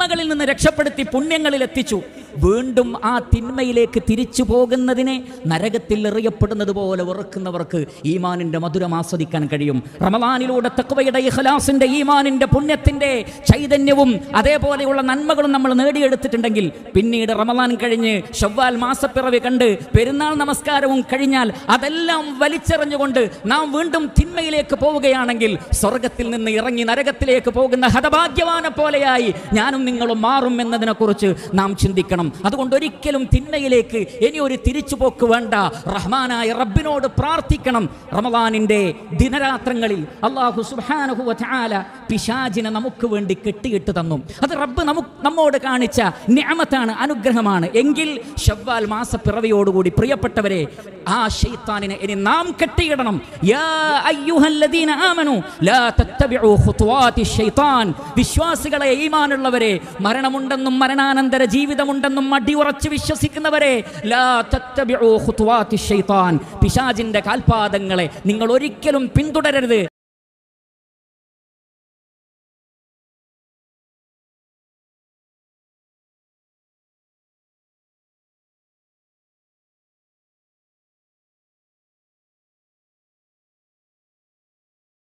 തിന്മകളിൽ നിന്ന് രക്ഷപ്പെടുത്തി പുണ്യങ്ങളിൽ എത്തിച്ചു. വീണ്ടും ആ തിന്മയിലേക്ക് തിരിച്ചു പോകുന്നതിനെ നരകത്തിൽ എറിയപ്പെടുന്നത് പോലെ വെറുക്കുന്നവർക്ക് ഈമാനിന്റെ മധുരം ആസ്വദിക്കാൻ കഴിയും. റമളാനിലൂടെ തഖ്വയുടെ, ഇഖ്ലാസിന്റെ, ഈമാനിന്റെ, പുണ്യത്തിന്റെ ചൈതന്യവും അതേപോലെയുള്ള നന്മകളും നമ്മൾ നേടിയെടുത്തിട്ടുണ്ടെങ്കിൽ പിന്നീട് റമളാൻ കഴിഞ്ഞ് ശവ്വാൽ മാസപ്പിറവി കണ്ട് പെരുന്നാൾ നമസ്കാരവും കഴിഞ്ഞാൽ അതെല്ലാം വലിച്ചെറിഞ്ഞുകൊണ്ട് നാം വീണ്ടും തിന്മയിലേക്ക് പോവുകയാണെങ്കിൽ സ്വർഗത്തിൽ നിന്ന് ഇറങ്ങി നരകത്തിലേക്ക് പോകുന്ന ഹതഭാഗ്യവാനെ പോലെയായി ഞാനും നിങ്ങളും മാറും എന്നതിനെക്കുറിച്ച് നാം ചിന്തിക്കണം. അതുകൊണ്ട് ഒരിക്കലും തിന്മയിലേക്ക് ഇനി ഒരു തിരിച്ചുപോക്ക് വേണ്ട. റഹ്മാനായ റബ്ബിനോട് പ്രാർത്ഥിക്കണം. റമളാനിന്റെ ദിനരാത്രങ്ങളിൽ അല്ലാഹു സുബ്ഹാനഹു വ തആല പിശാചിനെ നമുക്ക് വേണ്ടി കെട്ടിയിട്ട് തന്നു. അത് റബ്ബ് നമ്മോട് കാണിച്ച നിഅമത്താണ്, അനുഗ്രഹമാണ്. എങ്കിൽ ശവ്വാൽ മാസപ്പിറവിയോടുകൂടി പ്രിയപ്പെട്ടവരെ ആ ശൈത്താനിനെ ഇനി നാം കെട്ടിയിടണം. യാ അയ്യുഹല്ലദീന ആമനു ലാ തത്തബിഉ ഖുതുവാതി ശൈത്താൻ. വിശ്വാസികളെ, ഈമാനുള്ളവരെ, മരണമുണ്ടെന്നും മരണാനന്തര ജീവിതമുണ്ടെന്നും അടിയുറച്ച് വിശ്വസിക്കുന്നവരെ, ലാ തത്തബിഉ ഖുതുവാതി ശൈത്താൻ, പിശാചിന്റെ കാൽപാദങ്ങളെ നിങ്ങൾ ഒരിക്കലും പിന്തുടരരുത്.